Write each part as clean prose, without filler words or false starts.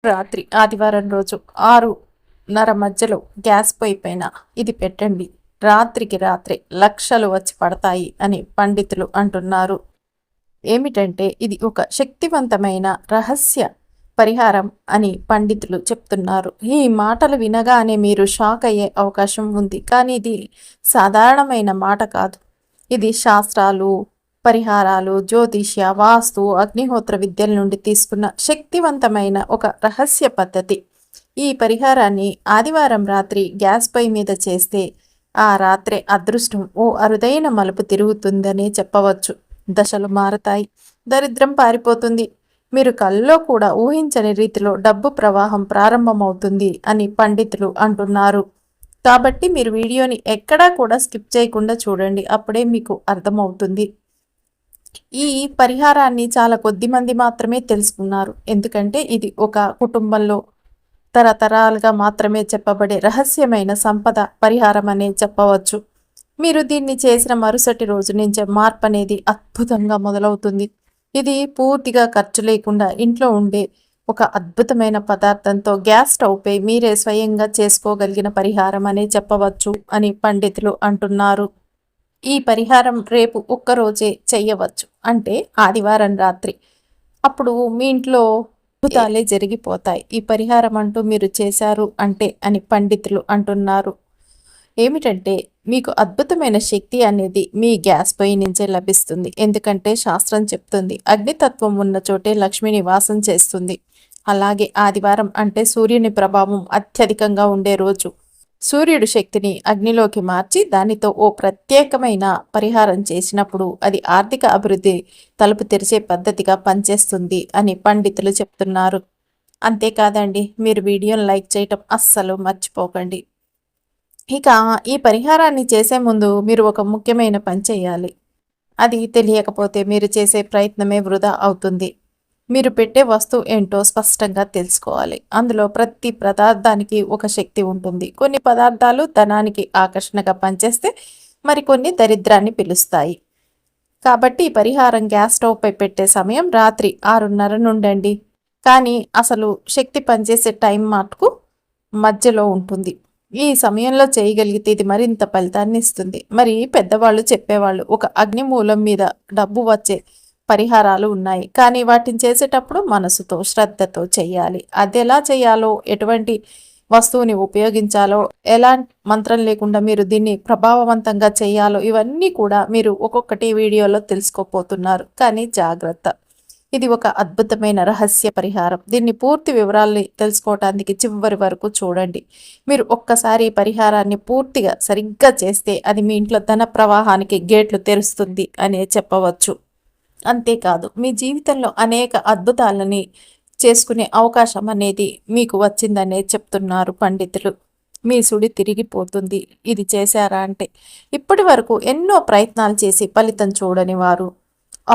రాత్రి ఆదివారం రోజు 6:30 మధ్యలో గ్యాస్ పొయ్యి పైన ఇది పెట్టండి. రాత్రికి రాత్రే లక్షలు వచ్చి పడతాయి అని పండితులు అంటున్నారు. ఏమిటంటే ఇది ఒక శక్తివంతమైన రహస్య పరిహారం అని పండితులు చెప్తున్నారు. ఈ మాటలు వినగానే మీరు షాక్ అయ్యే అవకాశం ఉంది. కానీ ఇది సాధారణమైన మాట కాదు. ఇది శాస్త్రాలు, పరిహారాలు, జ్యోతిష్య, వాస్తు, అగ్నిహోత్ర విద్యల నుండి తీసుకున్న శక్తివంతమైన ఒక రహస్య పద్ధతి. ఈ పరిహారాన్ని ఆదివారం రాత్రి గ్యాస్ పొయ్యి మీద చేస్తే ఆ రాత్రే అదృష్టం ఓ అరుదైన మలుపు తిరుగుతుందనే చెప్పవచ్చు. దశలు మారతాయి, దరిద్రం పారిపోతుంది, మీరు కల్లో కూడా ఊహించని రీతిలో డబ్బు ప్రవాహం ప్రారంభమవుతుంది అని పండితులు అంటున్నారు. కాబట్టి మీరు వీడియోని ఎక్కడా కూడా స్కిప్ చేయకుండా చూడండి, అప్పుడే మీకు అర్థమవుతుంది. ఈ పరిహారాన్ని చాలా కొద్ది మంది మాత్రమే తెలుసుకున్నారు. ఎందుకంటే ఇది ఒక కుటుంబంలో తరతరాలుగా మాత్రమే చెప్పబడే రహస్యమైన సంపద పరిహారం అనే చెప్పవచ్చు. మీరు దీన్ని చేసిన మరుసటి రోజు నుంచే మార్పు అనేది అద్భుతంగా మొదలవుతుంది. ఇది పూర్తిగా ఖర్చు లేకుండా ఇంట్లో ఉండే ఒక అద్భుతమైన పదార్థంతో గ్యాస్ స్టవ్పై మీరే స్వయంగా చేసుకోగలిగిన పరిహారం అనే చెప్పవచ్చు అని పండితులు అంటున్నారు. ఈ పరిహారం రేపు ఒక్కరోజే చెయ్యవచ్చు, అంటే ఆదివారం రాత్రి. అప్పుడు మీ ఇంట్లో అద్భుతాలే జరిగిపోతాయి. ఈ పరిహారం అంటూ మీరు చేశారు అంటే అని పండితులు అంటున్నారు. ఏమిటంటే మీకు అద్భుతమైన శక్తి అనేది మీ గ్యాస్ పొయ్యి నుంచే లభిస్తుంది. ఎందుకంటే శాస్త్రం చెప్తుంది, అగ్నితత్వం ఉన్న చోటే లక్ష్మి నివాసం చేస్తుంది. అలాగే ఆదివారం అంటే సూర్యుని ప్రభావం అత్యధికంగా ఉండే రోజు. సూర్యుడు శక్తిని అగ్నిలోకి మార్చి దానితో ఓ ప్రత్యేకమైన పరిహారం చేసినప్పుడు అది ఆర్థిక అభివృద్ధి తలుపు తెరిచే పద్ధతిగా పనిచేస్తుంది అని పండితులు చెప్తున్నారు. అంతేకాదండి, మీరు వీడియోని లైక్ చేయటం అస్సలు మర్చిపోకండి. ఇక ఈ పరిహారాన్ని చేసే ముందు మీరు ఒక ముఖ్యమైన పని చేయాలి. అది తెలియకపోతే మీరు చేసే ప్రయత్నమే వృధా అవుతుంది. మీరు పెట్టే వస్తువు ఏంటో స్పష్టంగా తెలుసుకోవాలి. అందులో ప్రతి పదార్థానికి ఒక శక్తి ఉంటుంది. కొన్ని పదార్థాలు ధనానికి ఆకర్షణగా పనిచేస్తే మరికొన్ని దరిద్రాన్ని పిలుస్తాయి. కాబట్టి ఈ పరిహారం గ్యాస్ స్టవ్ పై పెట్టే సమయం రాత్రి 6:30 నుండండి. కానీ అసలు శక్తి పనిచేసే టైం మటుకు మధ్యలో ఉంటుంది. ఈ సమయంలో చేయగలిగితే ఇది మరింత ఫలితాన్ని ఇస్తుంది. మరి పెద్దవాళ్ళు చెప్పేవాళ్ళు ఒక అగ్నిమూలం మీద డబ్బు వచ్చే పరిహారాలు ఉన్నాయి, కానీ వాటిని చేసేటప్పుడు మనసుతో శ్రద్ధతో చేయాలి. అది ఎలా చేయాలో, ఎటువంటి వస్తువుని ఉపయోగించాలో, ఎలాంటి మంత్రం లేకుండా మీరు దీన్ని ప్రభావవంతంగా చేయాలో ఇవన్నీ కూడా మీరు ఒక్కొక్కటి వీడియోలో తెలుసుకోపోతున్నారు. కానీ జాగ్రత్త, ఇది ఒక అద్భుతమైన రహస్య పరిహారం. దీన్ని పూర్తి వివరాల్ని తెలుసుకోవటానికి చివరి వరకు చూడండి. మీరు ఒక్కసారి ఈ పరిహారాన్ని పూర్తిగా సరిగ్గా చేస్తే అది మీ ఇంట్లో ధన ప్రవాహానికి గేట్లు తెరుస్తుంది అనే చెప్పవచ్చు. అంతేకాదు, మీ జీవితంలో అనేక అద్భుతాలని చేసుకునే అవకాశం అనేది మీకు వచ్చిందనే చెప్తున్నారు పండితులు. మీ సుడి తిరిగిపోతుంది ఇది చేశారా అంటే. ఇప్పటి వరకు ఎన్నో ప్రయత్నాలు చేసి ఫలితం చూడని వారు,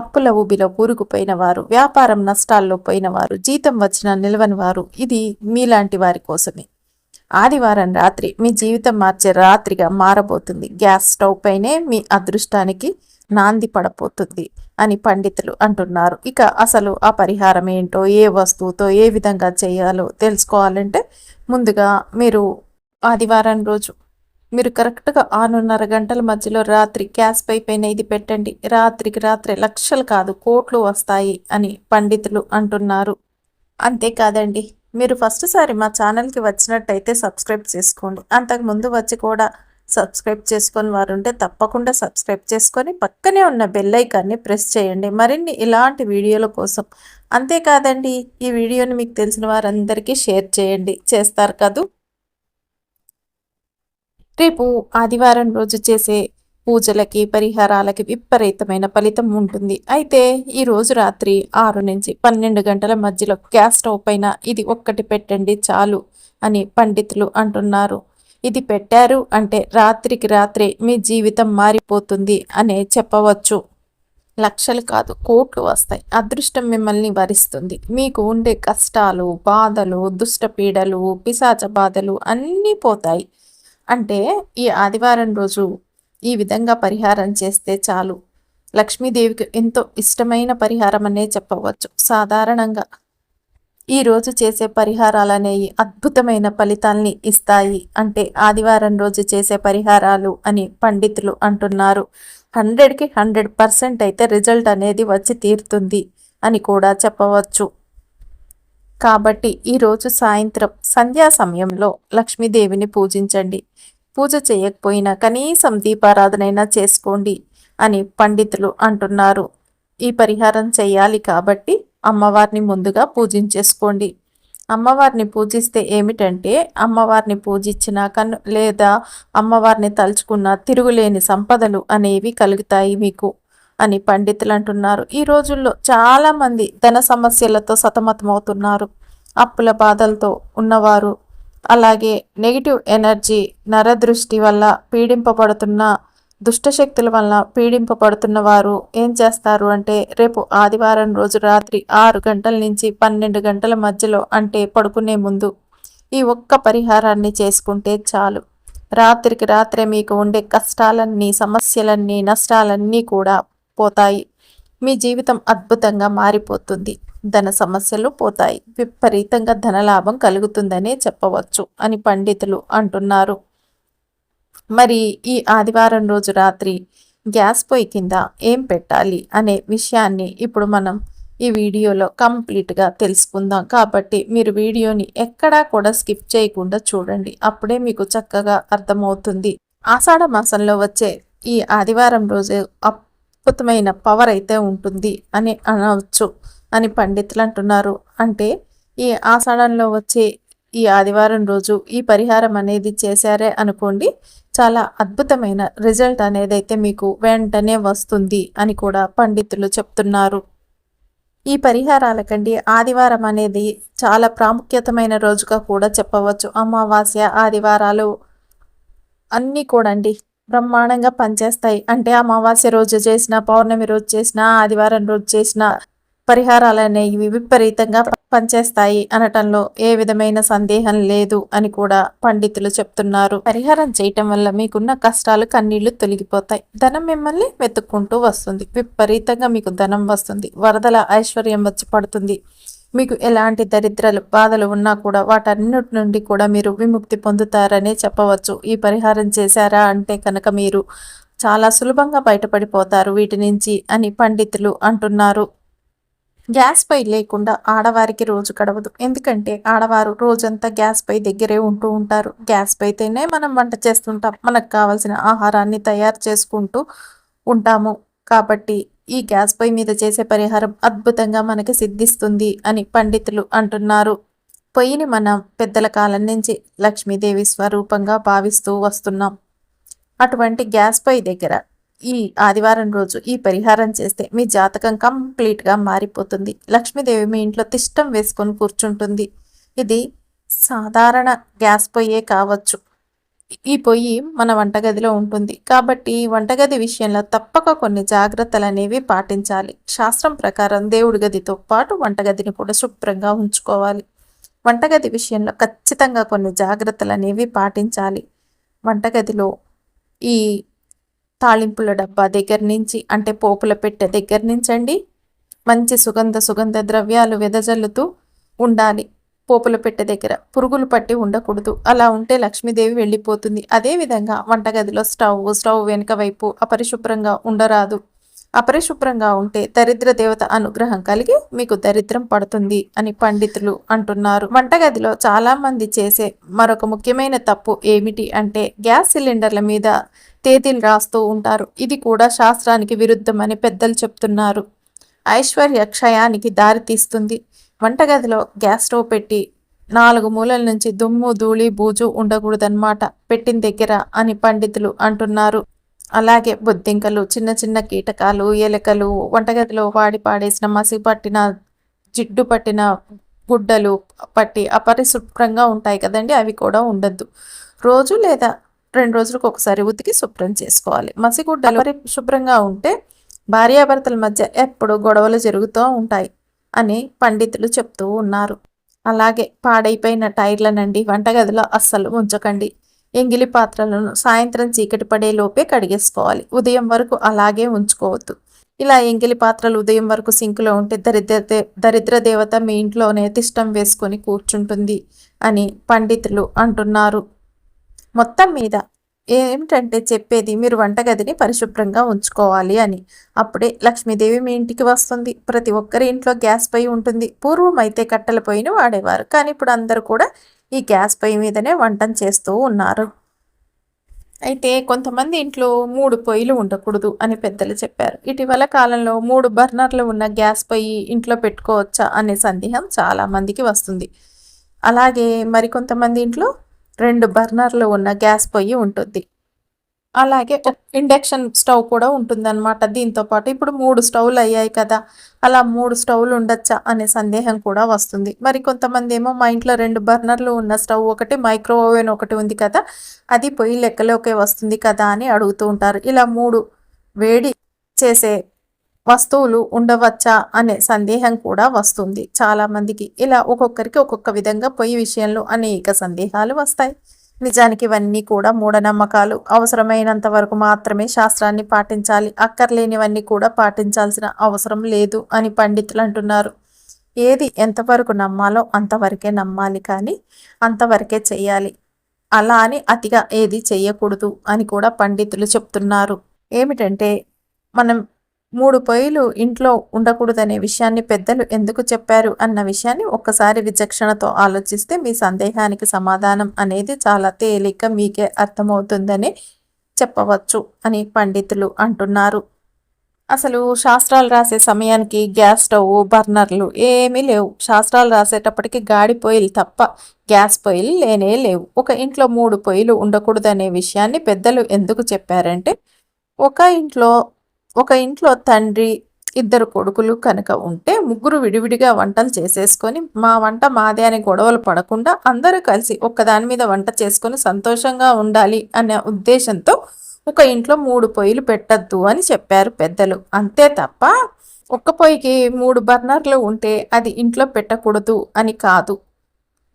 అప్పుల ఊబిలో కూరుకుపోయిన వారు, వ్యాపారం నష్టాల్లో పోయిన వారు, జీతం వచ్చినా నిలవని వారు, ఇది మీలాంటి వారి కోసమే. ఆదివారం రాత్రి మీ జీవితం మార్చే రాత్రిగా మారబోతుంది. గ్యాస్ స్టవ్ పైనే మీ అదృష్టానికి నాంది పడపోతుంది అని పండితులు అంటున్నారు. ఇక అసలు ఆ పరిహారం ఏంటో, ఏ వస్తువుతో ఏ విధంగా చేయాలో తెలుసుకోవాలంటే ముందుగా మీరు ఆదివారం రోజు మీరు కరెక్ట్గా 6:30 గంటల మధ్యలో రాత్రి గ్యాస్ పైన ఇది పెట్టండి. రాత్రికి రాత్రే లక్షలు కాదు కోట్లు వస్తాయి అని పండితులు అంటున్నారు. అంతేకాదండి, మీరు ఫస్ట్ సారి మా ఛానల్కి వచ్చినట్టయితే సబ్స్క్రైబ్ చేసుకోండి. అంతకుముందు వచ్చి కూడా సబ్స్క్రైబ్ చేసుకొని వారు ఉంటే తప్పకుండా సబ్స్క్రైబ్ చేసుకొని పక్కనే ఉన్న బెల్ ఐకాన్ని ప్రెస్ చేయండి మరిన్ని ఇలాంటి వీడియోల కోసం. అంతేకాదండి, ఈ వీడియోని మీకు తెలిసిన వారందరికీ షేర్ చేయండి. చేస్తారు కదూ. రేపు ఆదివారం రోజు చేసే పూజలకి, పరిహారాలకి విపరీతమైన ఫలితం ఉంటుంది. అయితే ఈ రోజు రాత్రి 6 నుంచి 12 గంటల మధ్యలో గ్యాస్ స్టవ్ పైన ఇది ఒక్కటి పెట్టండి చాలు అని పండితులు అంటున్నారు. ఇది పెట్టారు అంటే రాత్రికి రాత్రే మీ జీవితం మారిపోతుంది అనే చెప్పవచ్చు. లక్షలు కాదు కోట్లు వస్తాయి. అదృష్టం మిమ్మల్ని వరిస్తుంది. మీకు ఉండే కష్టాలు, బాధలు, దుష్టపీడలు, పిశాచ బాధలు అన్నీ పోతాయి. అంటే ఈ ఆదివారం రోజు ఈ విధంగా పరిహారం చేస్తే చాలు. లక్ష్మీదేవికి ఎంతో ఇష్టమైన పరిహారం అనే చెప్పవచ్చు. సాధారణంగా ఈ రోజు చేసే పరిహారాలనేవి అద్భుతమైన ఫలితాల్ని ఇస్తాయి. అంటే ఆదివారం రోజు చేసే పరిహారాలు అని పండితులు అంటున్నారు. 100కి 100% అయితే రిజల్ట్ అనేది వచ్చి తీరుతుంది అని కూడా చెప్పవచ్చు. కాబట్టి ఈరోజు సాయంత్రం సంధ్యా సమయంలో లక్ష్మీదేవిని పూజించండి. పూజ చేయకపోయినా కనీసం దీపారాధనైనా చేసుకోండి అని పండితులు అంటున్నారు. ఈ పరిహారం చేయాలి కాబట్టి అమ్మవారిని ముందుగా పూజించేసుకోండి. అమ్మవారిని పూజిస్తే ఏమిటంటే అమ్మవారిని పూజించిన లేదా అమ్మవారిని తలుచుకున్న తిరుగులేని సంపదలు అనేవి కలుగుతాయి మీకు అని పండితులు అంటున్నారు. ఈ రోజుల్లో చాలామంది ధన సమస్యలతో సతమతమవుతున్నారు. అప్పుల బాధలతో ఉన్నవారు, అలాగే నెగిటివ్ ఎనర్జీ నరదృష్టి వల్ల పీడింపబడుతున్న దుష్టశక్తుల వల్ల పీడింపబడుతున్న వారు ఏం చేస్తారు అంటే రేపు ఆదివారం రోజు రాత్రి 6 గంటల నుంచి 12 గంటల మధ్యలో అంటే పడుకునే ముందు ఈ ఒక్క పరిహారాన్ని చేసుకుంటే చాలు. రాత్రికి రాత్రే మీకు ఉండే కష్టాలన్నీ, సమస్యలన్నీ, నష్టాలన్నీ కూడా పోతాయి. మీ జీవితం అద్భుతంగా మారిపోతుంది. ధన సమస్యలు పోతాయి. విపరీతంగా ధనలాభం కలుగుతుందనే చెప్పవచ్చు అని పండితులు అంటున్నారు. మరి ఈ ఆదివారం రోజు రాత్రి గ్యాస్ పొయ్యి కింద ఏం పెట్టాలి అనే విషయాన్ని ఇప్పుడు మనం ఈ వీడియోలో కంప్లీట్గా తెలుసుకుందాం. కాబట్టి మీరు వీడియోని ఎక్కడా కూడా స్కిప్ చేయకుండా చూడండి. అప్పుడే మీకు చక్కగా అర్థమవుతుంది. ఆషాఢ మాసంలో వచ్చే ఈ ఆదివారం రోజు అద్భుతమైన పవర్ అయితే ఉంటుంది అని అనవచ్చు అని పండితులు అంటున్నారు. అంటే ఈ ఆషాఢంలో వచ్చే ఈ ఆదివారం రోజు ఈ పరిహారం అనేది చేశారే అనుకోండి, చాలా అద్భుతమైన రిజల్ట్ అనేది అయితే మీకు వెంటనే వస్తుంది అని కూడా పండితులు చెప్తున్నారు. ఈ పరిహారాలకండి ఆదివారం అనేది చాలా ప్రాముఖ్యతమైన రోజుగా కూడా చెప్పవచ్చు. అమావాస్య, ఆదివారాలు అన్నీ కూడా అండి బ్రహ్మాండంగా పనిచేస్తాయి. అంటే అమావాస్య రోజు చేసిన, పౌర్ణమి రోజు చేసిన, ఆదివారం రోజు చేసిన పరిహారాలు అనేవి విపరీతంగా పనిచేస్తాయి అనటంలో ఏ విధమైన సందేహం లేదు అని కూడా పండితులు చెప్తున్నారు. పరిహారం చేయటం వల్ల మీకున్న కష్టాలు, కన్నీళ్లు తొలగిపోతాయి. ధనం మిమ్మల్ని వెతుక్కుంటూ వస్తుంది. విపరీతంగా మీకు ధనం వస్తుంది. వరదల ఐశ్వర్యం వచ్చి పడుతుంది. మీకు ఎలాంటి దరిద్రాలు, బాధలు ఉన్నా కూడా వాటన్నిటి నుండి కూడా మీరు విముక్తి పొందుతారనే చెప్పవచ్చు. ఈ పరిహారం చేశారా అంటే కనుక మీరు చాలా సులభంగా బయటపడిపోతారు వీటి నుంచి అని పండితులు అంటున్నారు. గ్యాస్ పై లేకుండా ఆడవారికి రోజు గడవదు. ఎందుకంటే ఆడవారు రోజంతా గ్యాస్ పై దగ్గరే ఉంటూ ఉంటారు. గ్యాస్ పైతేనే మనం వంట చేస్తుంటాం. మనకు కావాల్సిన ఆహారాన్ని తయారు చేసుకుంటూ ఉంటాము. కాబట్టి ఈ గ్యాస్ పై మీద చేసే పరిహారం అద్భుతంగా మనకి సిద్ధిస్తుంది అని పండితులు అంటున్నారు. పొయ్యిని మనం పెద్దల కాలం నుంచి లక్ష్మీదేవి స్వరూపంగా భావిస్తూ వస్తున్నాం. అటువంటి గ్యాస్ పొయ్యి దగ్గర ఈ ఆదివారం రోజు ఈ పరిహారం చేస్తే మీ జాతకం కంప్లీట్గా మారిపోతుంది. లక్ష్మీదేవి మీ ఇంట్లో తిష్టం వేసుకొని కూర్చుంటుంది. ఇది సాధారణ గ్యాస్ పొయ్యే కావచ్చు. ఈ పొయ్యి మన వంటగదిలో ఉంటుంది. కాబట్టి వంటగది విషయంలో తప్పక కొన్ని జాగ్రత్తలు అనేవి పాటించాలి. శాస్త్రం ప్రకారం దేవుడి గదితో పాటు వంటగదిని కూడా శుభ్రంగా ఉంచుకోవాలి. వంటగది విషయంలో ఖచ్చితంగా కొన్ని జాగ్రత్తలు అనేవి పాటించాలి. వంటగదిలో ఈ తాళింపుల డబ్బా దగ్గర నుంచి, అంటే పోపుల పెట్టె దగ్గర నుంచి అండి మంచి సుగంధ ద్రవ్యాలు వెదజల్లుతూ ఉండాలి. పోపుల పెట్టె దగ్గర పురుగులు పట్టి ఉండకూడదు. అలా ఉంటే లక్ష్మీదేవి వెళ్ళిపోతుంది. అదేవిధంగా వంటగదిలో స్టవ్ వెనుక వైపు అపరిశుభ్రంగా ఉండరాదు. అపరిశుభ్రంగా ఉంటే దరిద్ర దేవత అనుగ్రహం కలిగి మీకు దరిద్రం పడుతుంది అని పండితులు అంటున్నారు. వంటగదిలో చాలా మంది చేసే మరొక ముఖ్యమైన తప్పు ఏమిటి అంటే గ్యాస్ సిలిండర్ల మీద తేదీలు రాస్తూ ఉంటారు. ఇది కూడా శాస్త్రానికి విరుద్ధమని పెద్దలు చెప్తున్నారు. ఐశ్వర్య క్షయానికి దారితీస్తుంది. వంటగదిలో గ్యాస్ స్టవ్ పెట్టి 4 మూలల నుంచి దుమ్ము, ధూళి, బూజు ఉండకూడదన్నమాట పెట్టిన దగ్గర అని పండితులు అంటున్నారు. అలాగే బొద్దింకలు, చిన్న చిన్న కీటకాలు, ఎలకలు, వంటగదిలో వాడి పాడేసిన మసి పట్టిన, జిడ్డు పట్టిన గుడ్డలు పట్టి అపరిశుభ్రంగా ఉంటాయి కదండి, అవి కూడా ఉండద్దు. రోజు లేదా 2 రోజులకు ఒకసారి ఉతికి శుభ్రం చేసుకోవాలి. మసిగుడ్డలు శుభ్రంగా ఉంటే భార్యాభర్తల మధ్య ఎప్పుడు గొడవలు జరుగుతూ ఉంటాయి అని పండితులు చెప్తూ ఉన్నారు. అలాగే పాడైపోయిన టైర్లనండి వంటగదిలో అస్సలు ఉంచకండి. ఎంగిలి పాత్రలను సాయంత్రం చీకటి పడే లోపే కడిగేసుకోవాలి. ఉదయం వరకు అలాగే ఉంచుకోవద్దు. ఇలా ఎంగిలి పాత్రలు ఉదయం వరకు సింకులో ఉంటే దరిద్ర దేవత మీ ఇంట్లోనే తిష్టం వేసుకొని కూర్చుంటుంది అని పండితులు అంటున్నారు. మొత్తం మీద ఏమిటంటే చెప్పేది, మీరు వంటగదిని పరిశుభ్రంగా ఉంచుకోవాలి అని. అప్పుడే లక్ష్మీదేవి మీ ఇంటికి వస్తుంది. ప్రతి ఒక్కరి ఇంట్లో గ్యాస్ పొయ్యి ఉంటుంది. పూర్వం అయితే కట్టెల పొయ్యిని వాడేవారు, కానీ ఇప్పుడు అందరూ కూడా ఈ గ్యాస్ పొయ్యి మీదనే వంటను చేస్తూ ఉన్నారు. అయితే కొంతమంది ఇంట్లో 3 పొయ్యిలు ఉండకూడదు అని పెద్దలు చెప్పారు. ఇటీవల కాలంలో 3 బర్నర్లు ఉన్న గ్యాస్ పొయ్యి ఇంట్లో పెట్టుకోవచ్చా అనే సందేహం చాలా మందికి వస్తుంది. అలాగే మరికొంతమంది ఇంట్లో 2 బర్నర్లు ఉన్న గ్యాస్ పొయ్యి ఉంటుంది. అలాగే ఇండక్షన్ స్టవ్ కూడా ఉంటుందన్నమాట. దీంతో పాటు ఇప్పుడు 3 స్టవ్లు అయ్యాయి కదా, అలా 3 స్టవ్లు ఉండొచ్చా అనే సందేహం కూడా వస్తుంది. మరి కొంతమంది ఏమో మా ఇంట్లో 2 బర్నర్లు ఉన్న స్టవ్ ఒకటి, మైక్రో ఓవెన్ ఒకటి ఉంది కదా, అది పొయ్యి లెక్కలోకే వస్తుంది కదా అని అడుగుతూ ఉంటారు. ఇలా 3 వేడి చేసే వస్తువులు ఉండవచ్చా అనే సందేహం కూడా వస్తుంది చాలామందికి. ఇలా ఒక్కొక్కరికి ఒక్కొక్క విధంగా పొయ్యి విషయంలో అనేక సందేహాలు వస్తాయి. నిజానికి ఇవన్నీ కూడా మూఢనమ్మకాలు. అవసరమైనంత వరకు మాత్రమే శాస్త్రాన్ని పాటించాలి, అక్కర్లేనివన్నీ కూడా పాటించాల్సిన అవసరం లేదు అని పండితులు అంటున్నారు. ఏది ఎంతవరకు నమ్మాలో అంతవరకే నమ్మాలి, కానీ అంతవరకే చేయాలి. అలా అని అతిగా ఏది చేయకూడదు అని కూడా పండితులు చెప్తున్నారు. ఏమిటంటే మనం 3 పొయ్యిలు ఇంట్లో ఉండకూడదనే విషయాన్ని పెద్దలు ఎందుకు చెప్పారు అన్న విషయాన్ని ఒక్కసారి విచక్షణతో ఆలోచిస్తే మీ సందేహానికి సమాధానం అనేది చాలా తేలిక మీకే అర్థమవుతుందని చెప్పవచ్చు అని పండితులు అంటున్నారు. అసలు శాస్త్రాలు రాసే సమయానికి గ్యాస్ స్టవ్, బర్నర్లు ఏమీ లేవు. శాస్త్రాలు రాసేటప్పటికి గాడి పొయ్యిలు తప్ప గ్యాస్ పొయ్యిలు లేనే లేవు. ఒక ఇంట్లో 3 పొయ్యిలు ఉండకూడదనే విషయాన్ని పెద్దలు ఎందుకు చెప్పారంటే, ఒక ఇంట్లో తండ్రి, 2 కొడుకులు కనుక ఉంటే ముగ్గురు విడివిడిగా వంటలు చేసేసుకొని మా వంట మాదే అని గొడవలు పడకుండా అందరూ కలిసి ఒక్కదాని మీద వంట చేసుకొని సంతోషంగా ఉండాలి అనే ఉద్దేశంతో ఒక ఇంట్లో 3 పొయ్యిలు పెట్టద్దు అని చెప్పారు పెద్దలు. అంతే తప్ప ఒక్క పొయ్యికి 3 బర్నర్లు ఉంటే అది ఇంట్లో పెట్టకూడదు అని కాదు.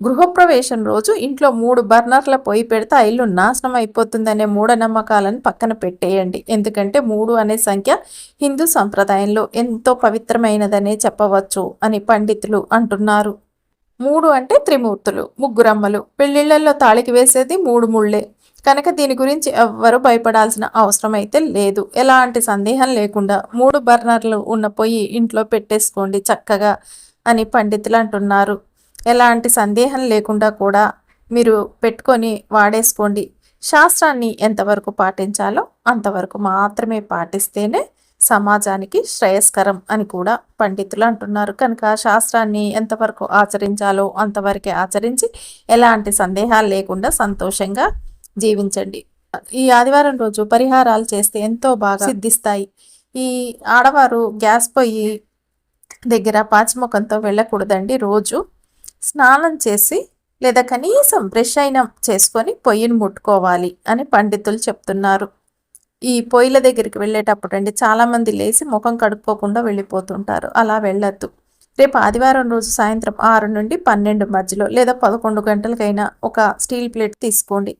గృహప్రవేశం రోజు ఇంట్లో 3 బర్నర్ల పొయ్యి పెడితే ఆ ఇల్లు నాశనం అయిపోతుందనే మూఢనమ్మకాలను పక్కన పెట్టేయండి. ఎందుకంటే 3 అనే సంఖ్య హిందూ సంప్రదాయంలో ఎంతో పవిత్రమైనదనే చెప్పవచ్చు అని పండితులు అంటున్నారు. 3 అంటే త్రిమూర్తులు, ముగ్గురమ్మలు. పెళ్లిళ్లలో తాళికి వేసేది 3 ముళ్ళే కనుక దీని గురించి ఎవ్వరూ భయపడాల్సిన అవసరం అయితే లేదు. ఎలాంటి సందేహం లేకుండా 3 బర్నర్లు ఉన్న పొయ్యి ఇంట్లో పెట్టేసుకోండి చక్కగా అని పండితులు అంటున్నారు. ఎలాంటి సందేహం లేకుండా కూడా మీరు పెట్టుకొని వాడేసుకోండి. శాస్త్రాన్ని ఎంతవరకు పాటించాలో అంతవరకు మాత్రమే పాటిస్తేనే సమాజానికి శ్రేయస్కరం అని కూడా పండితులు అంటున్నారు. కనుక శాస్త్రాన్ని ఎంతవరకు ఆచరించాలో అంతవరకే ఆచరించి ఎలాంటి సందేహాలు లేకుండా సంతోషంగా జీవించండి. ఈ ఆదివారం రోజు పరిహారాలు చేస్తే ఎంతో బాగా సిద్ధిస్తాయి. ఈ ఆడవారు గ్యాస్ పొయ్యి దగ్గర పాచిముఖంతో వెళ్ళకూడదండి. రోజు స్నానం చేసి లేదా కనీసం బ్రష్ అయినా చేసుకొని పొయ్యిని ముట్టుకోవాలి అని పండితులు చెప్తున్నారు. ఈ పొయ్యిల దగ్గరికి వెళ్ళేటప్పుడు అండి చాలామంది లేచి ముఖం కడుక్కోకుండా వెళ్ళిపోతుంటారు. అలా వెళ్ళొద్దు. రేపు ఆదివారం రోజు సాయంత్రం 6 నుండి 12 మధ్యలో లేదా 11 గంటలకైనా ఒక స్టీల్ ప్లేట్ తీసుకోండి.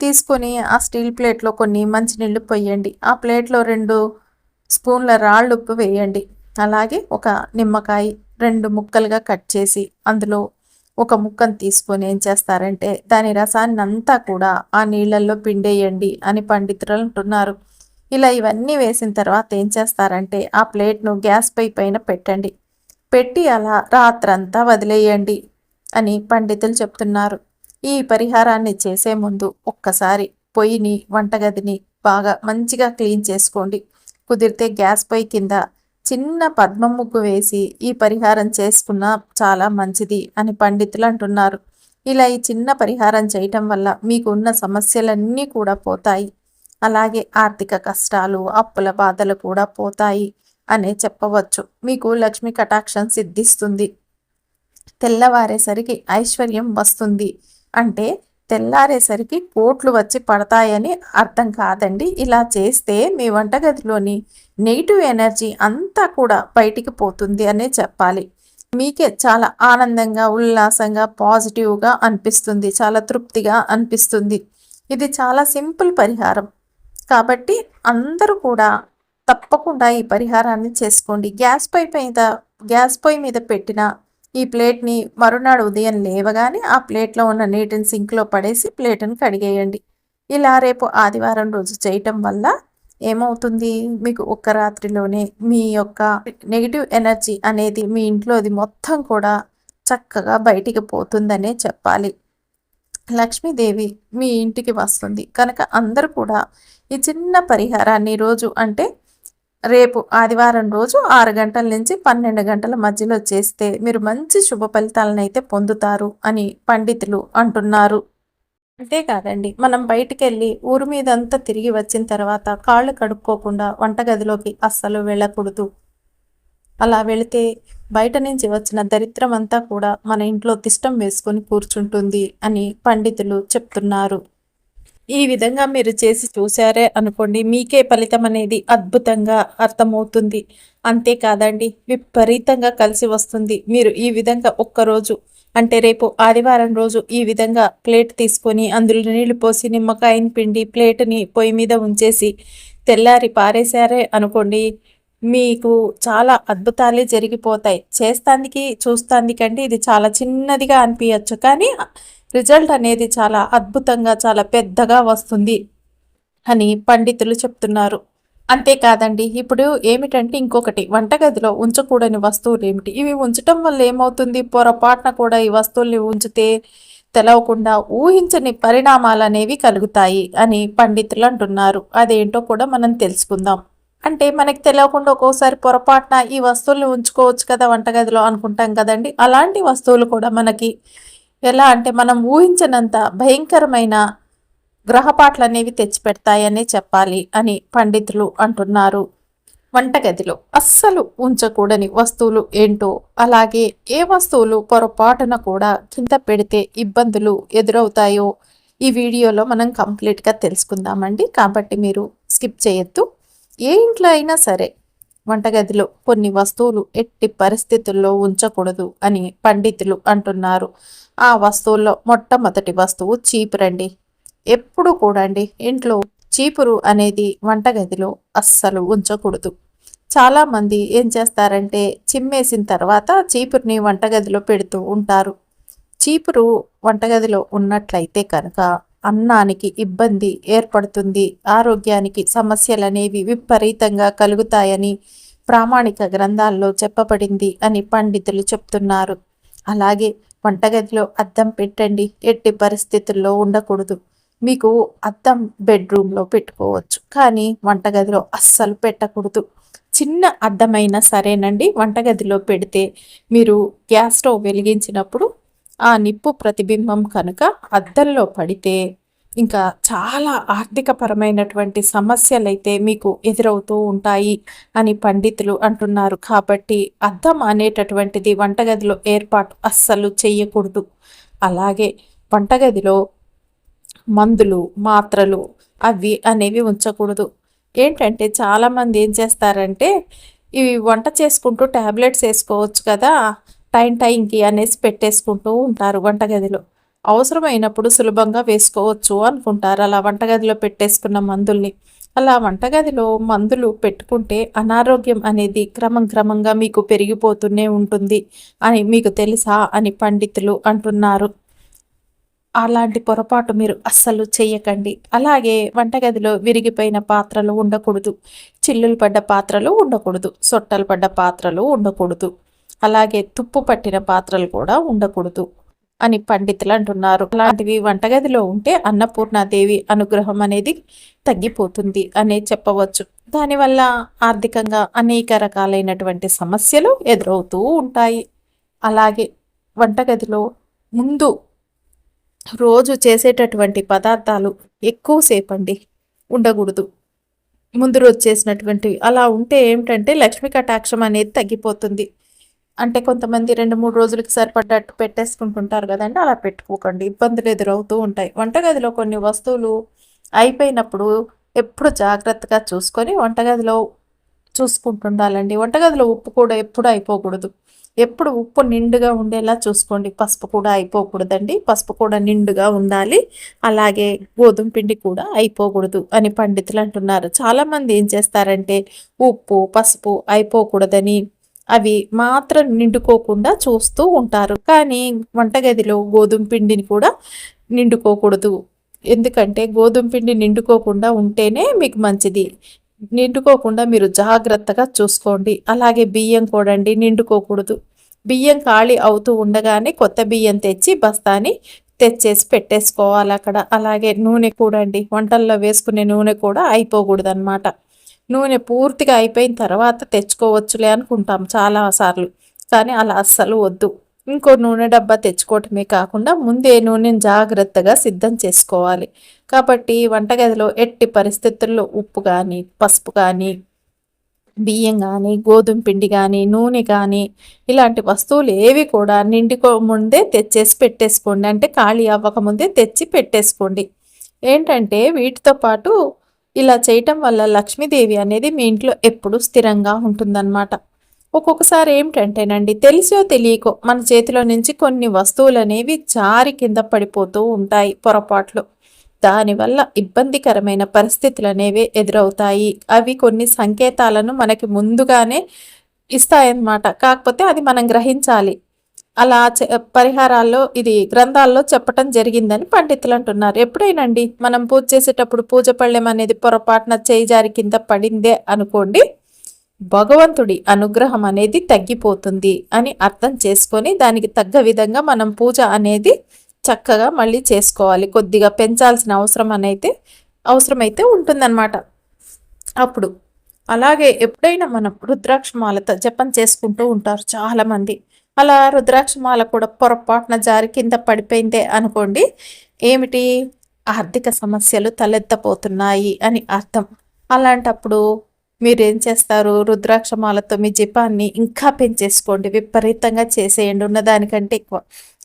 తీసుకొని ఆ స్టీల్ ప్లేట్లో కొన్ని మంచినీళ్ళు పొయ్యండి. ఆ ప్లేట్లో 2 స్పూన్ల రాళ్ళుప్పు వేయండి. అలాగే ఒక నిమ్మకాయ 2 ముక్కలుగా కట్ చేసి అందులో ఒక ముక్కను తీసుకొని ఏం చేస్తారంటే దాని రసాన్ని అంతా కూడా ఆ నీళ్ళల్లో పిండేయండి అని పండితులు అంటున్నారు. ఇలా ఇవన్నీ వేసిన తర్వాత ఏం చేస్తారంటే ఆ ప్లేట్ను గ్యాస్ పైన పెట్టండి. పెట్టి అలా రాత్రంతా వదిలేయండి అని పండితులు చెప్తున్నారు. ఈ పరిహారాన్ని చేసే ముందు ఒక్కసారి పొయ్యిని, వంటగదిని బాగా మంచిగా క్లీన్ చేసుకోండి. కుదిరితే గ్యాస్ పొయ్యి కింద చిన్న పద్మం ముగ్గు వేసి ఈ పరిహారం చేసుకున్న చాలా మంచిది అని పండితులు అంటున్నారు. ఇలా ఈ చిన్న పరిహారం చేయటం వల్ల మీకు ఉన్న సమస్యలన్నీ కూడా పోతాయి. అలాగే ఆర్థిక కష్టాలు, అప్పుల బాధలు కూడా పోతాయి అనే చెప్పవచ్చు. మీకు లక్ష్మీ కటాక్షం సిద్ధిస్తుంది. తెల్లవారేసరికి ఐశ్వర్యం వస్తుంది అంటే తెల్లారేసరికి కోట్లు వచ్చి పడతాయని అర్థం కాదండి. ఇలా చేస్తే మీ వంటగదిలోని నెగిటివ్ ఎనర్జీ అంతా కూడా బయటికి పోతుంది అనే చెప్పాలి. మీకే చాలా ఆనందంగా, ఉల్లాసంగా, పాజిటివ్గా అనిపిస్తుంది, చాలా తృప్తిగా అనిపిస్తుంది. ఇది చాలా సింపుల్ పరిహారం కాబట్టి అందరూ కూడా తప్పకుండా ఈ పరిహారాన్ని చేసుకోండి. గ్యాస్ పొయ్యి మీద పెట్టిన ఈ ప్లేట్ని మరునాడు ఉదయం లేవగానే ఆ ప్లేట్లో ఉన్న నీటిని సింక్లో పడేసి ప్లేట్ని కడిగేయండి. ఇలా రేపు ఆదివారం రోజు చేయటం వల్ల ఏమవుతుంది, మీకు ఒక్క రాత్రిలోనే మీ యొక్క నెగిటివ్ ఎనర్జీ అనేది మీ ఇంట్లోది మొత్తం కూడా చక్కగా బయటికి పోతుందనే చెప్పాలి. లక్ష్మీదేవి మీ ఇంటికి వస్తుంది కనుక అందరూ కూడా ఈ చిన్న పరిహారాన్ని రోజు అంటే రేపు ఆదివారం రోజు 6 గంటల నుంచి 12 గంటల మధ్యలో చేస్తే మీరు మంచి శుభ ఫలితాలను అయితే పొందుతారు అని పండితులు అంటున్నారు. అంతేకాదండి, మనం బయటికెళ్ళి ఊరు మీదంతా తిరిగి వచ్చిన తర్వాత కాళ్ళు కడుక్కోకుండా వంటగదిలోకి అస్సలు వెళ్ళకూడదు. అలా వెళితే బయట నుంచి వచ్చిన దరిద్రం అంతా కూడా మన ఇంట్లో తిష్టం వేసుకొని కూర్చుంటుంది అని పండితులు చెప్తున్నారు. ఈ విధంగా మీరు చేసి చూసారే అనుకోండి, మీకే ఫలితం అనేది అద్భుతంగా అర్థమవుతుంది. అంతేకాదండి, విపరీతంగా కలిసి వస్తుంది. మీరు ఈ విధంగా ఒక్కరోజు అంటే రేపు ఆదివారం రోజు ఈ విధంగా ప్లేట్ తీసుకొని అందులో నీళ్లు పోసి నిమ్మకాయని పిండి ప్లేట్ని పొయ్యి మీద ఉంచేసి తెల్లారి పారేశారే అనుకోండి, మీకు చాలా అద్భుతాలే జరిగిపోతాయి. చేస్తానికి చూస్తానికండి ఇది చాలా చిన్నదిగా అనిపించచ్చు, కానీ రిజల్ట్ అనేది చాలా అద్భుతంగా చాలా పెద్దగా వస్తుంది అని పండితులు చెప్తున్నారు. అంతేకాదండి, ఇప్పుడు ఏమిటంటే ఇంకొకటి, వంటగదిలో ఉంచకూడని వస్తువులు ఏమిటి, ఇవి ఉంచటం వల్ల ఏమవుతుంది, పొరపాటున కూడా ఈ వస్తువుల్ని ఉంచితే తెలవకుండా ఊహించని పరిణామాలు అనేవి కలుగుతాయి అని పండితులు అంటున్నారు. అదేంటో కూడా మనం తెలుసుకుందాం. అంటే మనకి తెలియకుండా ఒక్కోసారి పొరపాటున ఈ వస్తువుల్ని ఉంచుకోవచ్చు కదా వంటగదిలో అనుకుంటాం కదండి. అలాంటి వస్తువులు కూడా మనకి ఎలా అంటే మనం ఊహించనంత భయంకరమైన గ్రహపాట్లు అనేవి తెచ్చిపెడతాయని చెప్పాలి అని పండితులు అంటున్నారు. వంటగదిలో అస్సలు ఉంచకూడని వస్తువులు ఏంటో, అలాగే ఏ వస్తువులు పొరపాటున కూడా కింద పెడితే ఇబ్బందులు ఎదురవుతాయో ఈ వీడియోలో మనం కంప్లీట్గా తెలుసుకుందామండి. కాబట్టి మీరు స్కిప్ చేయొద్దు. ఏ ఇంట్లో అయినా సరే వంటగదిలో కొన్ని వస్తువులు ఎట్టి పరిస్థితుల్లో ఉంచకూడదు అని పండితులు అంటున్నారు. ఆ వస్తువుల్లో మొట్టమొదటి వస్తువు చీపురండి. ఎప్పుడు కూడా అండి ఇంట్లో చీపురు అనేది వంటగదిలో అస్సలు ఉంచకూడదు. చాలామంది ఏం చేస్తారంటే చిమ్మేసిన తర్వాత చీపురుని వంటగదిలో పెడుతూ ఉంటారు. చీపురు వంటగదిలో ఉన్నట్లయితే కనుక అన్నానికి ఇబ్బంది ఏర్పడుతుంది, ఆరోగ్యానికి సమస్యలు అనేవి విపరీతంగా కలుగుతాయని ప్రామాణిక గ్రంథాల్లో చెప్పబడింది అని పండితులు చెప్తున్నారు. అలాగే వంటగదిలో అద్దం పెట్టండి, ఎట్టి పరిస్థితుల్లో ఉండకూడదు. మీకు అద్దం బెడ్రూమ్లో పెట్టుకోవచ్చు, కానీ వంటగదిలో అస్సలు పెట్టకూడదు. చిన్న అద్దమైనా సరేనండి, వంటగదిలో పెడితే మీరు గ్యాస్ స్టవ్ వెలిగించినప్పుడు ఆ నిప్పు ప్రతిబింబం కనుక అద్దంలో పడితే ఇంకా చాలా ఆర్థికపరమైనటువంటి సమస్యలైతే మీకు ఎదురవుతూ ఉంటాయి అని పండితులు అంటున్నారు. కాబట్టి అద్దం అనేటటువంటిది వంటగదిలో ఏర్పాటు అస్సలు చేయకూడదు. అలాగే వంటగదిలో మందులు మాత్రలు అవి అనేవి ఉంచకూడదు. ఏంటంటే చాలామంది ఏం చేస్తారంటే ఇవి వంట చేసుకుంటూ ట్యాబ్లెట్స్ వేసుకోవచ్చు కదా టైంకి అనేసి పెట్టేసుకుంటూ ఉంటారు వంటగదిలో. అవసరమైనప్పుడు సులభంగా వేసుకోవచ్చు అనుకుంటారు అలా వంటగదిలో పెట్టేసుకున్న మందుల్ని. అలా వంటగదిలో మందులు పెట్టుకుంటే అనారోగ్యం అనేది క్రమంగా మీకు పెరిగిపోతూనే ఉంటుంది అని మీకు తెలుసా అని పండితులు అంటున్నారు. అలాంటి పొరపాటు మీరు అస్సలు చెయ్యకండి. అలాగే వంటగదిలో విరిగిపోయిన పాత్రలు ఉండకూడదు, చిల్లులు పడ్డ పాత్రలు ఉండకూడదు, సొట్టలు పడ్డ పాత్రలు ఉండకూడదు, అలాగే తుప్పు పట్టిన పాత్రలు కూడా ఉండకూడదు అని పండితులు అంటున్నారు. అలాంటివి వంటగదిలో ఉంటే అన్నపూర్ణాదేవి అనుగ్రహం అనేది తగ్గిపోతుంది అనే చెప్పవచ్చు. దానివల్ల ఆర్థికంగా అనేక రకాలైనటువంటి సమస్యలు ఎదురవుతూ ఉంటాయి. అలాగే వంటగదిలో ముందు రోజు చేసేటటువంటి పదార్థాలు ఎక్కువసేపు అండి ఉండకూడదు. ముందు రోజు చేసినటువంటివి అలా ఉంటే ఏమిటంటే లక్ష్మీ కటాక్షం అనేది తగ్గిపోతుంది. అంటే కొంతమంది 2-3 రోజులకి సరిపడ్డట్టు పెట్టేసుకుంటుంటారు కదండి, అలా పెట్టుకోకండి, ఇబ్బందులు ఎదురవుతూ ఉంటాయి. వంటగదిలో కొన్ని వస్తువులు అయిపోయినప్పుడు ఎప్పుడు జాగ్రత్తగా చూసుకొని వంటగదిలో చూసుకుంటుండాలండి. వంటగదిలో ఉప్పు కూడా ఎప్పుడు అయిపోకూడదు. ఎప్పుడు ఉప్పు నిండుగా ఉండేలా చూసుకోండి. పసుపు కూడా అయిపోకూడదండి. పసుపు కూడా నిండుగా ఉండాలి. అలాగే గోధుమ పిండి కూడా అయిపోకూడదు అని పండితులు అంటున్నారు. చాలామంది ఏం చేస్తారంటే ఉప్పు, పసుపు అయిపోకూడదని అవి మాత్రం నిండుకోకుండా చూస్తూ ఉంటారు. కానీ వంటగదిలో గోధుమ పిండిని కూడా నిండుకోకూడదు. ఎందుకంటే గోధుమ పిండి నిండుకోకుండా ఉంటేనే మీకు మంచిది. నిండుకోకుండా మీరు జాగ్రత్తగా చూసుకోండి. అలాగే బియ్యం కూడా అండి నిండుకోకూడదు. బియ్యం ఖాళీ అవుతూ ఉండగానే కొత్త బియ్యం తెచ్చి బస్తాని తెచ్చేసి పెట్టేసుకోవాలి అక్కడ. అలాగే నూనె కూడా అండి, వంటల్లో వేసుకునే నూనె కూడా అయిపోకూడదు అనమాట. నూనె పూర్తిగా అయిపోయిన తర్వాత తెచ్చుకోవచ్చులే అనుకుంటాం చాలాసార్లు, కానీ అలా అస్సలు వద్దు. ఇంకో నూనె డబ్బా తెచ్చుకోవటమే కాకుండా ముందే నూనెని జాగ్రత్తగా సిద్ధం చేసుకోవాలి. కాబట్టి వంటగదిలో ఎట్టి పరిస్థితుల్లో ఉప్పు కానీ, పసుపు కానీ, బియ్యం కానీ, గోధుమ పిండి కానీ, నూనె కానీ ఇలాంటి వస్తువులు ఏవి కూడా నిండుకో ముందే తెచ్చేసి పెట్టేసుకోండి. అంటే ఖాళీ అవ్వకముందే తెచ్చి పెట్టేసుకోండి. ఏంటంటే వీటితో పాటు ఇలా చేయటం వల్ల లక్ష్మీదేవి అనేది మీ ఇంట్లో ఎప్పుడూ స్థిరంగా ఉంటుందన్నమాట. ఒక్కొక్కసారి ఏమిటంటేనండి తెలిసో తెలియకో మన చేతిలో నుంచి కొన్ని వస్తువులు అనేవి జారి కింద పడిపోతూ ఉంటాయి పొరపాట్లు. దానివల్ల ఇబ్బందికరమైన పరిస్థితులు అనేవి ఎదురవుతాయి. అవి కొన్ని సంకేతాలను మనకి ముందుగానే ఇస్తాయన్నమాట. కాకపోతే అది మనం గ్రహించాలి. అలా పరిహారాల్లో ఇది గ్రంథాల్లో చెప్పటం జరిగిందని పండితులు అంటున్నారు. ఎప్పుడైనండి మనం పూజ చేసేటప్పుడు పూజ పళ్ళెం అనేది పొరపాటున చేయి జారి కింద పడిందే అనుకోండి, భగవంతుడి అనుగ్రహం అనేది తగ్గిపోతుంది అని అర్థం చేసుకొని దానికి తగ్గ విధంగా మనం పూజ అనేది చక్కగా మళ్ళీ చేసుకోవాలి. కొద్దిగా పెంచాల్సిన అవసరమైతే ఉంటుందన్నమాట అప్పుడు. అలాగే ఎప్పుడైనా మనం రుద్రాక్షమాలతో జపం చేసుకుంటూ ఉంటారు చాలామంది. అలా రుద్రాక్షమాల కూడా పొరపాటున జారి కింద పడిపోయిందే అనుకోండి, ఏమిటి ఆర్థిక సమస్యలు తలెత్తపోతున్నాయి అని అర్థం. అలాంటప్పుడు మీరేం చేస్తారు, రుద్రాక్షమాలతో మీ జపాన్ని ఇంకా పెంచేసుకోండి, విపరీతంగా చేసేయండి ఉన్నదానికంటే ఎక్కువ.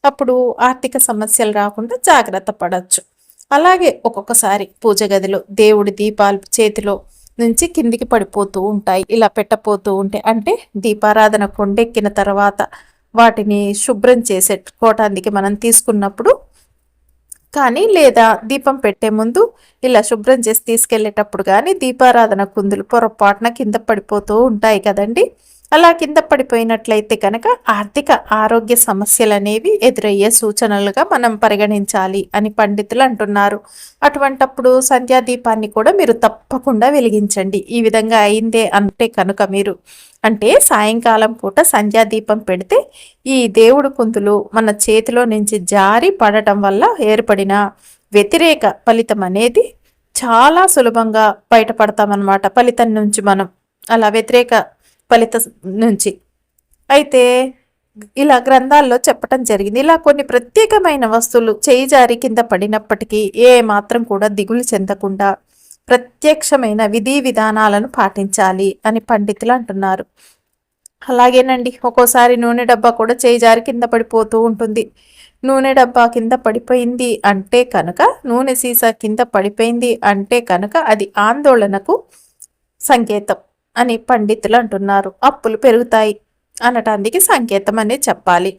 అప్పుడు ఆర్థిక సమస్యలు రాకుండా జాగ్రత్త పడవచ్చు. అలాగే ఒక్కొక్కసారి పూజ గదిలో దేవుడి దీపాలు చేతిలో నుంచి కిందికి పడిపోతూ ఉంటాయి. ఇలా పెట్టపోతూ ఉంటే అంటే దీపారాధన కొండెక్కిన తర్వాత వాటిని శుభ్రం చేసేసుకోవటానికి మనం తీసుకున్నప్పుడు కానీ, లేదా దీపం పెట్టే ముందు ఇలా శుభ్రం చేసి తీసుకెళ్ళేటప్పుడు కానీ దీపారాధన కుందులు పొరపాటున కింద పడిపోతూ ఉంటాయి కదండి. అలా కింద పడిపోయినట్లయితే కనుక ఆర్థిక ఆరోగ్య సమస్యలు అనేవి ఎదురయ్యే సూచనలుగా మనం పరిగణించాలి అని పండితులు అంటున్నారు. అటువంటప్పుడు సంధ్యాదీపాన్ని కూడా మీరు తప్పకుండా వెలిగించండి. ఈ విధంగా అయిందే అంటే కనుక మీరు అంటే సాయంకాలం పూట సంధ్యాదీపం పెడితే ఈ దేవుడు కుందులు మన చేతిలో నుంచి జారి పడటం వల్ల ఏర్పడిన వ్యతిరేక ఫలితం అనేది చాలా సులభంగా బయటపడతామన్నమాట. ఫలితం నుంచి మనం అలా వ్యతిరేక ఫలితం నుంచి అయితే ఇలా గ్రంథాల్లో చెప్పటం జరిగింది. ఇలా కొన్ని ప్రత్యేకమైన వస్తువులు చేయి జారి కింద పడినప్పటికీ ఏ మాత్రం కూడా దిగులు చెందకుండా ప్రత్యక్షమైన విధి విధానాలను పాటించాలి అని పండితులు అంటున్నారు. అలాగేనండి ఒక్కోసారి నూనె డబ్బా కూడా చేయి జారి కింద పడిపోతూ ఉంటుంది. నూనె డబ్బా కింద పడిపోయింది అంటే కనుక, నూనె సీసా కింద పడిపోయింది అంటే కనుక అది ఆందోళనకు సంకేతం అని పండితులు అంటున్నారు. అప్పులు పెరుగుతాయి అనటానికి సంకేతం అనే చెప్పాలి.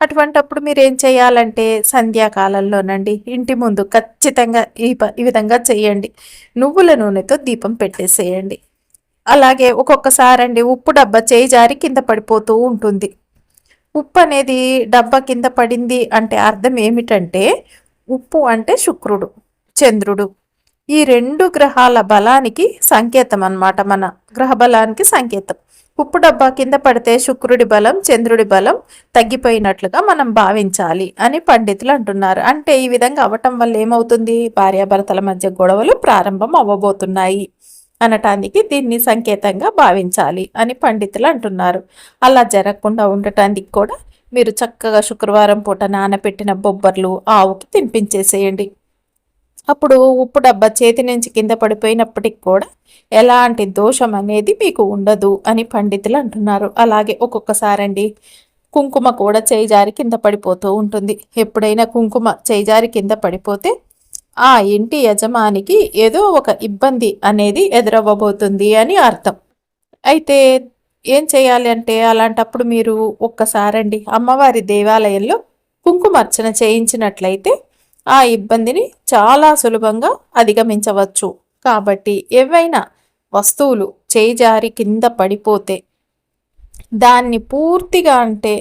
అటువంటప్పుడు మీరు ఏం చేయాలంటే సంధ్యాకాలంలోనండి ఇంటి ముందు ఖచ్చితంగా ఈ విధంగా చేయండి. నువ్వుల నూనెతో దీపం పెట్టేసేయండి. అలాగే ఒక్కొక్కసారి అండి ఉప్పు డబ్బా చేయి జారి కింద పడిపోతూ ఉంటుంది. ఉప్పు అనేది డబ్బా కింద పడింది అంటే అర్థం ఏమిటంటే ఉప్పు అంటే శుక్రుడు, చంద్రుడు, ఈ రెండు గ్రహాల బలానికి సంకేతం అన్నమాట. మన గ్రహ బలానికి సంకేతం. ఉప్పు డబ్బా కింద పడితే శుక్రుడి బలం, చంద్రుడి బలం తగ్గిపోయినట్లుగా మనం భావించాలి అని పండితులు అంటున్నారు. అంటే ఈ విధంగా అవ్వటం వల్ల ఏమవుతుంది, భార్యాభర్తల మధ్య గొడవలు ప్రారంభం అవ్వబోతున్నాయి అనటానికి దీన్ని సంకేతంగా భావించాలి అని పండితులు అంటున్నారు. అలా జరగకుండా ఉండటానికి కూడా మీరు చక్కగా శుక్రవారం పూట నానబెట్టిన బొబ్బర్లు ఆవుకి తినిపించేసేయండి. అప్పుడు ఉప్పు డబ్బా చేతి నుంచి కింద పడిపోయినప్పటికి కూడా ఎలాంటి దోషం అనేది మీకు ఉండదు అని పండితులు అంటున్నారు. అలాగే ఒక్కొక్కసారి అండి కుంకుమ కూడా చేయి జారి కింద పడిపోతూ ఉంటుంది. ఎప్పుడైనా కుంకుమ చేయి జారి కింద పడిపోతే ఆ ఇంటి యజమానికి ఏదో ఒక ఇబ్బంది అనేది ఎదురవ్వబోతుంది అని అర్థం. అయితే ఏం చేయాలి అంటే అలాంటప్పుడు మీరు ఒక్కసారండి అమ్మవారి దేవాలయంలో కుంకుమార్చన చేయించినట్లయితే ఆ ఇబ్బందిని చాలా సులభంగా అధిగమించవచ్చు. కాబట్టి ఏవైనా వస్తువులు చేయి జారి కింద పడిపోతే దాన్ని పూర్తిగా అంటే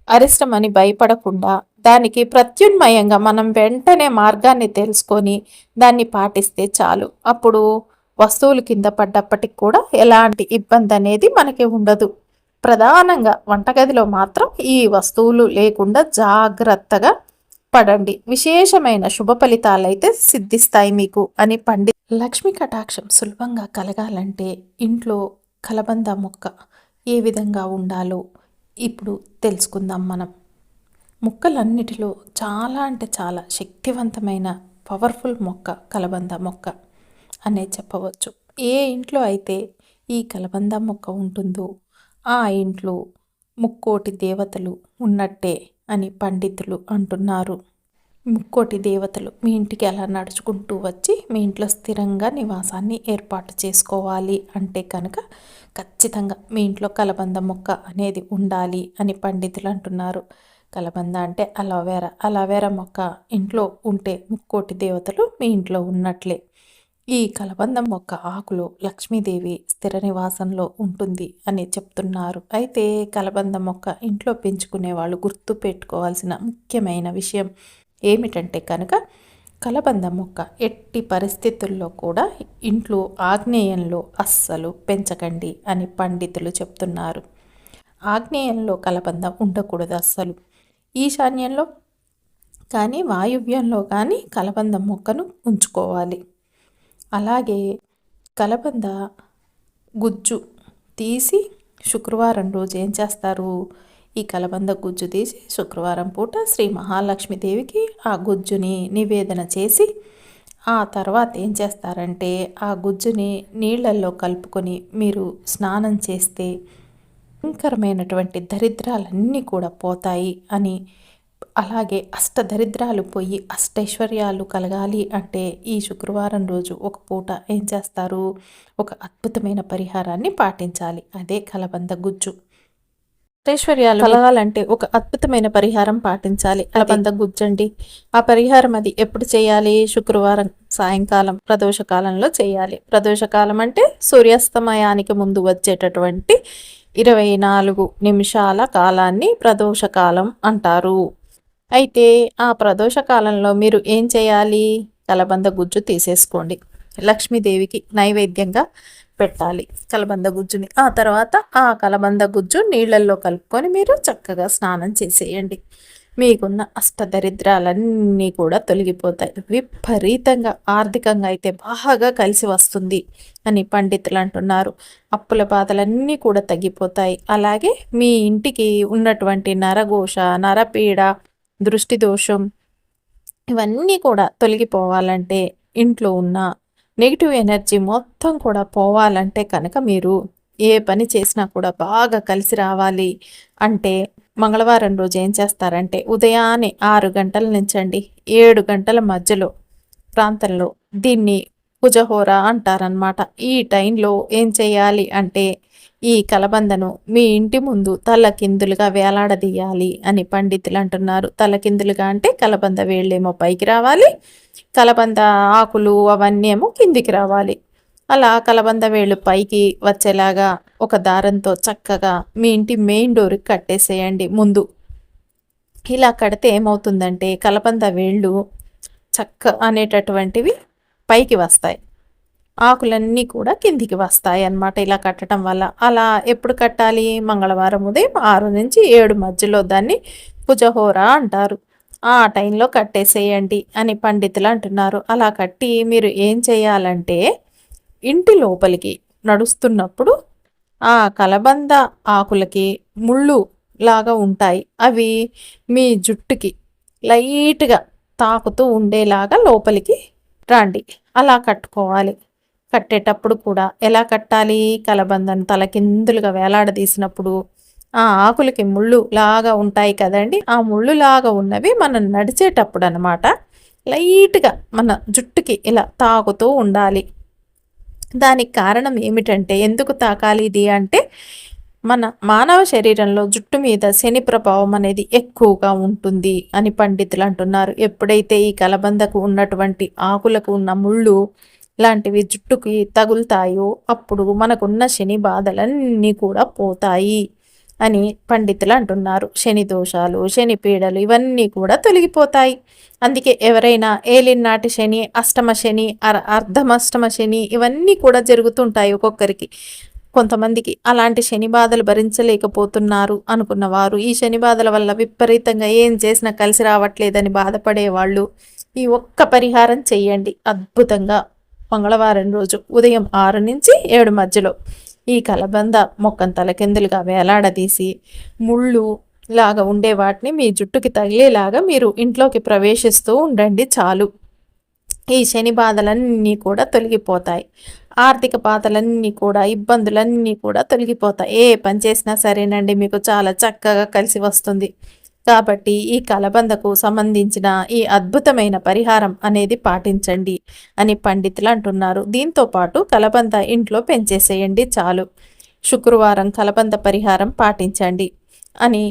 అరిష్టమని భయపడకుండా దానికి ప్రత్యున్మయంగా మనం వెంటనే మార్గాన్ని తెలుసుకొని దాన్ని పాటిస్తే చాలు. అప్పుడు వస్తువులు కింద పడ్డప్పటికి కూడా ఎలాంటి ఇబ్బంది అనేది మనకి ఉండదు. ప్రధానంగా వంటగదిలో మాత్రం ఈ వస్తువులు లేకుండా జాగ్రత్తగా పడండి. విశేషమైన శుభ ఫలితాలైతే సిద్ధిస్తాయి మీకు అని లక్ష్మీ కటాక్షం సులభంగా కలగాలంటే ఇంట్లో కలబంద మొక్క ఏ విధంగా ఉండాలో ఇప్పుడు తెలుసుకుందాం మనం. మొక్కలన్నిటిలో చాలా అంటే చాలా శక్తివంతమైన పవర్ఫుల్ మొక్క కలబంద మొక్క అనే చెప్పవచ్చు. ఏ ఇంట్లో అయితే ఈ కలబంద మొక్క ఉంటుందో ఆ ఇంట్లో ముక్కోటి దేవతలు ఉన్నట్టే అని పండితులు అంటున్నారు. ముక్కోటి దేవతలు మీ ఇంటికి అలా నడుచుకుంటూ వచ్చి మీ ఇంట్లో స్థిరంగా నివాసాన్ని ఏర్పాటు చేసుకోవాలి అంటే కనుక ఖచ్చితంగా మీ ఇంట్లో కలబంద మొక్క అనేది ఉండాలి అని పండితులు అంటున్నారు. కలబంద అంటే అలోవెరా మొక్క ఇంట్లో ఉంటే ముక్కోటి దేవతలు మీ ఇంట్లో ఉన్నట్లే. ఈ కలబంద మొక్క ఆకులో లక్ష్మీదేవి స్థిర నివాసంలో ఉంటుంది అని చెప్తున్నారు. అయితే కలబంద మొక్క ఇంట్లో పెంచుకునే వాళ్ళు గుర్తు పెట్టుకోవాల్సిన ముఖ్యమైన విషయం ఏమిటంటే కనుక కలబంద మొక్క ఎట్టి పరిస్థితుల్లో కూడా ఇంట్లో ఆగ్నేయంలో అస్సలు పెంచకండి అని పండితులు చెప్తున్నారు. ఆగ్నేయంలో కలబంద ఉండకూడదు అస్సలు. ఈశాన్యంలో కానీ వాయువ్యంలో కానీ కలబంద మొక్కను ఉంచుకోవాలి. అలాగే కలబంద గుజ్జు తీసి శుక్రవారం రోజు ఏం చేస్తారు, ఈ కలబంద గుజ్జు తీసి శుక్రవారం పూట శ్రీ మహాలక్ష్మీదేవికి ఆ గుజ్జుని నివేదన చేసి ఆ తర్వాత ఏం చేస్తారంటే ఆ గుజ్జుని నీళ్ళల్లో కలుపుకొని మీరు స్నానం చేస్తే భయంకరమైనటువంటి దరిద్రాలన్నీ కూడా పోతాయి అని, అలాగే అష్టదరిద్రాలు పోయి అష్టైశ్వర్యాలు కలగాలి అంటే ఈ శుక్రవారం రోజు ఒక పూట ఏం చేస్తారు, ఒక అద్భుతమైన పరిహారాన్ని పాటించాలి. అదే కలబంద గుజ్జు. అష్టైశ్వర్యాలు కలగాలంటే ఒక అద్భుతమైన పరిహారం పాటించాలి. కలబంద గుజ్జండి. ఆ పరిహారం అది ఎప్పుడు చేయాలి, శుక్రవారం సాయంకాలం ప్రదోష కాలంలో చేయాలి. ప్రదోష కాలం అంటే సూర్యాస్తమయానికి ముందు వచ్చేటటువంటి 24 నిమిషాల కాలాన్ని ప్రదోష కాలం అంటారు. అయితే ఆ ప్రదోష కాలంలో మీరు ఏం చేయాలి, కలబంద గుజ్జు తీసేసుకోండి. లక్ష్మీదేవికి నైవేద్యంగా పెట్టాలి కలబంద గుజ్జుని. ఆ తర్వాత ఆ కలబంద గుజ్జు నీళ్ళల్లో కలుపుకొని మీరు చక్కగా స్నానం చేసేయండి. మీకున్న అష్టదరిద్రాలన్నీ కూడా తొలగిపోతాయి. విపరీతంగా ఆర్థికంగా అయితే బాగా కలిసి వస్తుంది అని పండితులు అంటున్నారు. అప్పుల బాధలన్నీ కూడా తగ్గిపోతాయి. అలాగే మీ ఇంటికి ఉన్నటువంటి నరఘోష, నరపీడ, దృష్టి దోషం ఇవన్నీ కూడా తొలగిపోవాలంటే ఇంట్లో ఉన్న నెగిటివ్ ఎనర్జీ మొత్తం కూడా పోవాలంటే కనుక మీరు ఏ పని చేసినా కూడా బాగా కలిసి రావాలి అంటే మంగళవారం రోజు ఏం చేస్తారంటే ఉదయాన్నే 6 గంటల నుంచండి 7 గంటల మధ్యలో ప్రాంతంలో దీన్ని కుజహోర అంటారనమాట. ఈ టైంలో ఏం చేయాలి అంటే ఈ కలబందను మీ ఇంటి ముందు తలకిందులుగా వేలాడదీయాలి అని పండితులు అంటున్నారు. తలకిందులుగా అంటే కలబంద వేళ్ళేమో పైకి రావాలి, కలబంద ఆకులు అవన్నీ ఏమో కిందికి రావాలి. అలా కలబంద వేళ్ళు పైకి వచ్చేలాగా ఒక దారంతో చక్కగా మీ ఇంటి మెయిన్ డోర్కి కట్టేసేయండి ముందు. ఇలా కడితే ఏమవుతుందంటే కలబంద వేళ్ళు చక్క అనేటటువంటివి పైకి వస్తాయి, ఆకులన్నీ కూడా కిందికి వస్తాయి అన్నమాట ఇలా కట్టడం వల్ల. అలా ఎప్పుడు కట్టాలి, మంగళవారం ఉదయం 6 నుంచి 7 మధ్యలో దాన్ని కుజహోర అంటారు. ఆ టైంలో కట్టేసేయండి అని పండితులు అంటున్నారు. అలా కట్టి మీరు ఏం చేయాలంటే ఇంటి లోపలికి నడుస్తున్నప్పుడు ఆ కలబంద ఆకులకి ముళ్ళు లాగా ఉంటాయి, అవి మీ జుట్టుకి లైట్గా తాకుతూ ఉండేలాగా లోపలికి రండి. అలా కట్టుకోవాలి. కట్టేటప్పుడు కూడా ఎలా కట్టాలి, కలబందను తలకిందులుగా వేలాడదీసినప్పుడు ఆ ఆకులకి ముళ్ళు లాగా ఉంటాయి కదండి, ఆ ముళ్ళు లాగా ఉన్నవి మనం నడిచేటప్పుడు అనమాట లైట్గా మన జుట్టుకి ఇలా తాకుతూ ఉండాలి. దానికి కారణం ఏమిటంటే, ఎందుకు తాకాలి ఇది అంటే మన మానవ శరీరంలో జుట్టు మీద శని ప్రభావం అనేది ఎక్కువగా ఉంటుంది అని పండితులు అంటున్నారు. ఎప్పుడైతే ఈ కలబందకు ఉన్నటువంటి ఆకులకు ఉన్న ముళ్ళు లాంటివి జుట్టుకి తగులుతాయో అప్పుడు మనకున్న శని బాధలన్నీ కూడా పోతాయి అని పండితులు అంటున్నారు. శని దోషాలు, శని పీడలు ఇవన్నీ కూడా తొలగిపోతాయి. అందుకే ఎవరైనా ఏలినాటి శని, అష్టమ శని, అర్ధమష్టమ శని ఇవన్నీ కూడా జరుగుతుంటాయి ఒక్కొక్కరికి. కొంతమందికి అలాంటి శని బాధలు భరించలేకపోతున్నారు అనుకున్నవారు, ఈ శని బాధల వల్ల విపరీతంగా ఏం చేసినా కలిసి రావట్లేదని బాధపడేవాళ్ళు ఈ ఒక్క పరిహారం చెయ్యండి. అద్భుతంగా మంగళవారం రోజు ఉదయం 6 నుంచి 7 మధ్యలో ఈ కలబంద మొక్కను తలకిందులుగా వేలాడదీసి ముళ్ళు లాగా ఉండే వాటిని మీ జుట్టుకి తగిలేలాగా మీరు ఇంట్లోకి ప్రవేశిస్తూ ఉండండి చాలు. ఈ శని బాధలన్నీ కూడా తొలగిపోతాయి. ఆర్థిక బాధలన్నీ కూడా, ఇబ్బందులన్నీ కూడా తొలగిపోతాయి. ఏ పని చేసినా సరేనండి మీకు చాలా చక్కగా కలిసి వస్తుంది. కాబట్టి ఈ కలబందకు సంబంధించిన ఈ అద్భుతమైన పరిహారం అనేది పాటించండి అని పండితులు అంటున్నారు. దీంతో పాటు కలబంద ఇంట్లో పెంచేసేయండి చాలు. శుక్రవారం కలబంద పరిహారం పాటించండి అని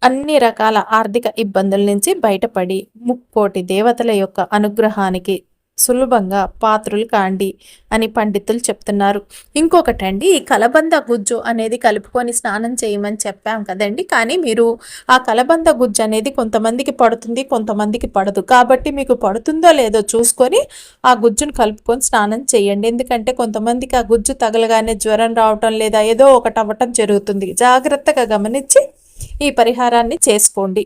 అన్ని రకాల ఆర్థిక ఇబ్బందుల నుంచి బయటపడి ముక్కోటి దేవతల యొక్క అనుగ్రహానికి సులభంగా పాత్రులు కాండి అని పండితులు చెప్తున్నారు. ఇంకొకటండి, ఈ కలబంద గుజ్జు అనేది కలుపుకొని స్నానం చేయమని చెప్పాం కదండి. కానీ మీరు ఆ కలబంద గుజ్జు అనేది కొంతమందికి పడుతుంది, కొంతమందికి పడదు. కాబట్టి మీకు పడుతుందో లేదో చూసుకొని ఆ గుజ్జును కలుపుకొని స్నానం చేయండి. ఎందుకంటే కొంతమందికి ఆ గుజ్జు తగలగానే జ్వరం రావటం లేదా ఏదో ఒకటి అవ్వటం జరుగుతుంది. జాగ్రత్తగా గమనించి ఈ పరిహారాన్ని చేసుకోండి.